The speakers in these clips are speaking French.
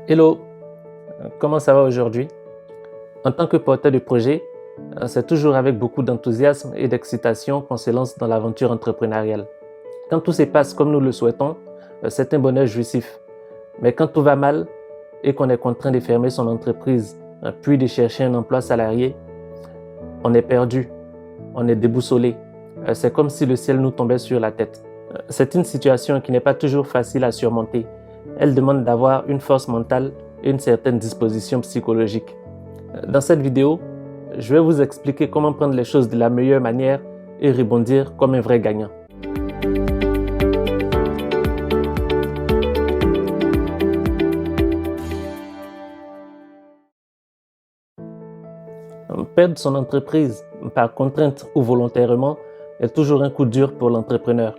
Hello, comment ça va aujourd'hui? En tant que porteur de projet, c'est toujours avec beaucoup d'enthousiasme et d'excitation qu'on se lance dans l'aventure entrepreneuriale. Quand tout se passe comme nous le souhaitons, c'est un bonheur jouissif. Mais quand tout va mal et qu'on est contraint de fermer son entreprise, puis de chercher un emploi salarié, on est perdu, on est déboussolé. C'est comme si le ciel nous tombait sur la tête. C'est une situation qui n'est pas toujours facile à surmonter. Elle demande d'avoir une force mentale et une certaine disposition psychologique. Dans cette vidéo, je vais vous expliquer comment prendre les choses de la meilleure manière et rebondir comme un vrai gagnant. Perdre son entreprise par contrainte ou volontairement est toujours un coup dur pour l'entrepreneur.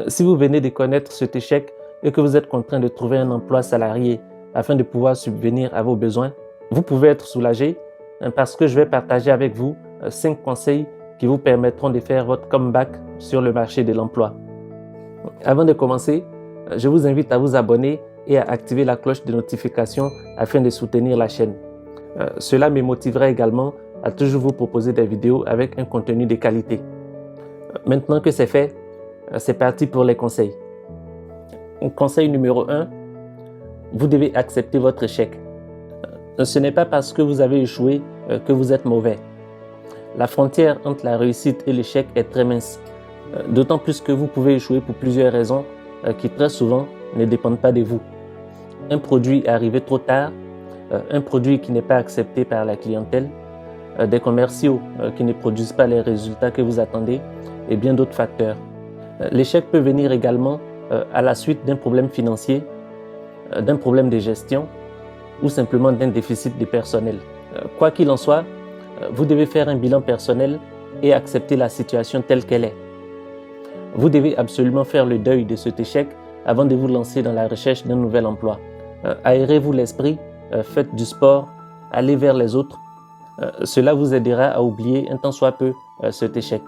Si vous venez de connaître cet échec et que vous êtes contraint de trouver un emploi salarié afin de pouvoir subvenir à vos besoins, vous pouvez être soulagé parce que je vais partager avec vous 5 conseils qui vous permettront de faire votre comeback sur le marché de l'emploi. Avant de commencer, je vous invite à vous abonner et à activer la cloche de notification afin de soutenir la chaîne. Cela me motivera également à toujours vous proposer des vidéos avec un contenu de qualité. Maintenant que c'est fait, c'est parti pour les conseils. Conseil numéro 1, vous devez accepter votre échec. Ce n'est pas parce que vous avez échoué que vous êtes mauvais. La frontière entre la réussite et l'échec est très mince. D'autant plus que vous pouvez échouer pour plusieurs raisons qui très souvent ne dépendent pas de vous. Un produit est arrivé trop tard, un produit qui n'est pas accepté par la clientèle, des commerciaux qui ne produisent pas les résultats que vous attendez et bien d'autres facteurs. L'échec peut venir également à la suite d'un problème financier, d'un problème de gestion ou simplement d'un déficit de personnel. Quoi qu'il en soit, vous devez faire un bilan personnel et accepter la situation telle qu'elle est. Vous devez absolument faire le deuil de cet échec avant de vous lancer dans la recherche d'un nouvel emploi. Aérez-vous l'esprit, faites du sport, allez vers les autres. Cela vous aidera à oublier un tant soit peu cet échec.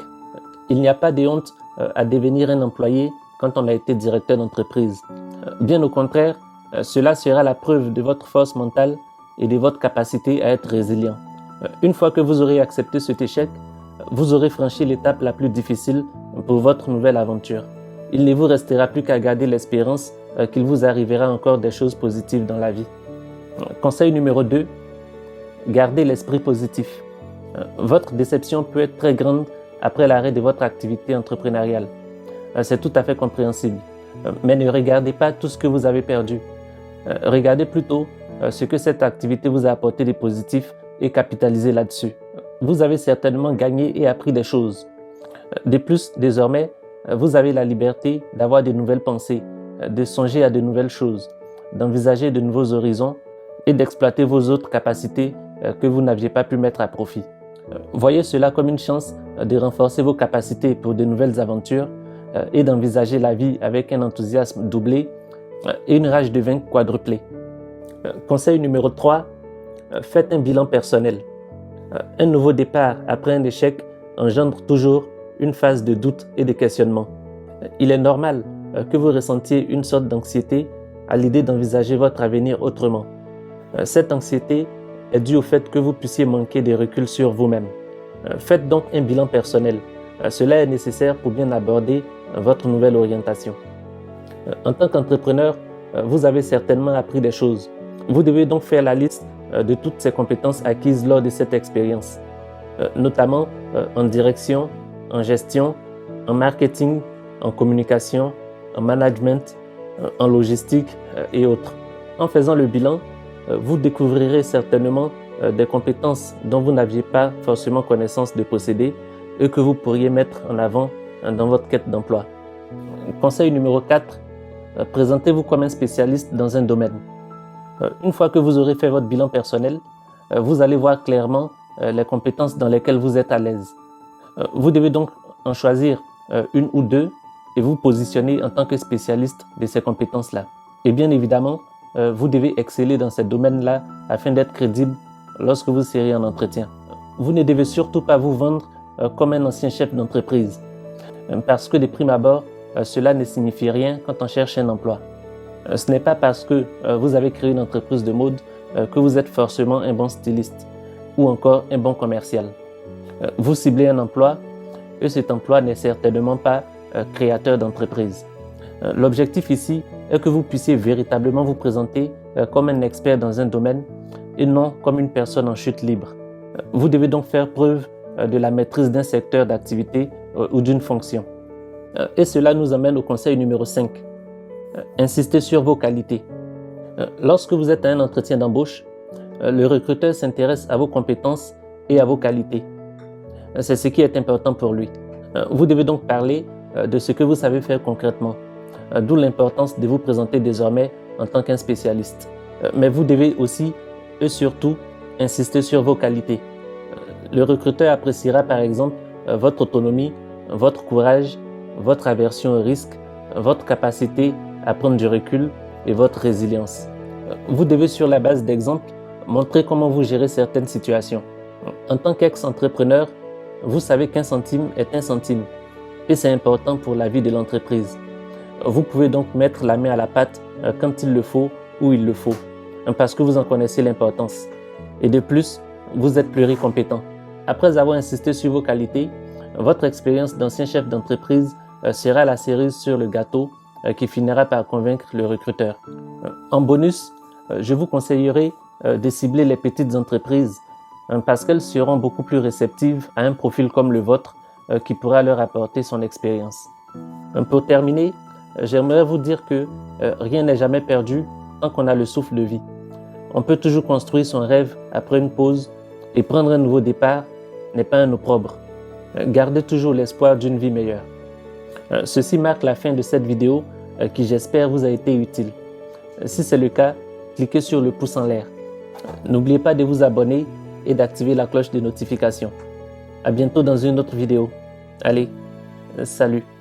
Il n'y a pas de honte à devenir un employé quand on a été directeur d'entreprise. Bien au contraire, cela sera la preuve de votre force mentale et de votre capacité à être résilient. Une fois que vous aurez accepté cet échec, vous aurez franchi l'étape la plus difficile pour votre nouvelle aventure. Il ne vous restera plus qu'à garder l'espérance qu'il vous arrivera encore des choses positives dans la vie. Conseil numéro 2, gardez l'esprit positif. Votre déception peut être très grande après l'arrêt de votre activité entrepreneuriale. C'est tout à fait compréhensible. Mais ne regardez pas tout ce que vous avez perdu. Regardez plutôt ce que cette activité vous a apporté de positif et capitalisez là-dessus. Vous avez certainement gagné et appris des choses. De plus, désormais, vous avez la liberté d'avoir de nouvelles pensées, de songer à de nouvelles choses, d'envisager de nouveaux horizons et d'exploiter vos autres capacités que vous n'aviez pas pu mettre à profit. Voyez cela comme une chance de renforcer vos capacités pour de nouvelles aventures et d'envisager la vie avec un enthousiasme doublé et une rage de vaincre quadruplée. Conseil numéro 3, faites un bilan personnel. Un nouveau départ après un échec engendre toujours une phase de doute et de questionnement. Il est normal que vous ressentiez une sorte d'anxiété à l'idée d'envisager votre avenir autrement. Cette anxiété est due au fait que vous puissiez manquer de recul sur vous-même. Faites donc un bilan personnel. Cela est nécessaire pour bien aborder votre nouvelle orientation. En tant qu'entrepreneur, vous avez certainement appris des choses. Vous devez donc faire la liste de toutes ces compétences acquises lors de cette expérience, notamment en direction, en gestion, en marketing, en communication, en management, en logistique et autres. En faisant le bilan, vous découvrirez certainement des compétences dont vous n'aviez pas forcément connaissance de posséder et que vous pourriez mettre en avant dans votre quête d'emploi. Conseil numéro 4, présentez-vous comme un spécialiste dans un domaine. Une fois que vous aurez fait votre bilan personnel, vous allez voir clairement les compétences dans lesquelles vous êtes à l'aise. Vous devez donc en choisir une ou deux et vous positionner en tant que spécialiste de ces compétences-là. Et bien évidemment, vous devez exceller dans ces domaines-là afin d'être crédible lorsque vous serez en entretien. Vous ne devez surtout pas vous vendre comme un ancien chef d'entreprise, parce que de prime abord, cela ne signifie rien quand on cherche un emploi. Ce n'est pas parce que vous avez créé une entreprise de mode que vous êtes forcément un bon styliste ou encore un bon commercial. Vous ciblez un emploi et cet emploi n'est certainement pas créateur d'entreprise. L'objectif ici est que vous puissiez véritablement vous présenter comme un expert dans un domaine et non comme une personne en chute libre. Vous devez donc faire preuve de la maîtrise d'un secteur d'activité ou d'une fonction. Et cela nous amène au conseil numéro 5. Insistez sur vos qualités. Lorsque vous êtes à un entretien d'embauche, le recruteur s'intéresse à vos compétences et à vos qualités. C'est ce qui est important pour lui. Vous devez donc parler de ce que vous savez faire concrètement, d'où l'importance de vous présenter désormais en tant qu'un spécialiste. Mais vous devez aussi et surtout insister sur vos qualités. Le recruteur appréciera par exemple votre autonomie, votre courage, votre aversion au risque, votre capacité à prendre du recul et votre résilience. Vous devez sur la base d'exemples montrer comment vous gérez certaines situations. En tant qu'ex-entrepreneur, vous savez qu'un centime est un centime et c'est important pour la vie de l'entreprise. Vous pouvez donc mettre la main à la pâte quand il le faut, où il le faut, parce que vous en connaissez l'importance. Et de plus, vous êtes pluricompétent. Après avoir insisté sur vos qualités, votre expérience d'ancien chef d'entreprise sera la cerise sur le gâteau qui finira par convaincre le recruteur. En bonus, je vous conseillerais de cibler les petites entreprises parce qu'elles seront beaucoup plus réceptives à un profil comme le vôtre qui pourra leur apporter son expérience. Pour terminer, j'aimerais vous dire que rien n'est jamais perdu tant qu'on a le souffle de vie. On peut toujours construire son rêve après une pause et prendre un nouveau départ n'est pas un opprobre. Gardez toujours l'espoir d'une vie meilleure. Ceci marque la fin de cette vidéo qui j'espère vous a été utile. Si c'est le cas, cliquez sur le pouce en l'air. N'oubliez pas de vous abonner et d'activer la cloche de notification. À bientôt dans une autre vidéo. Allez, salut!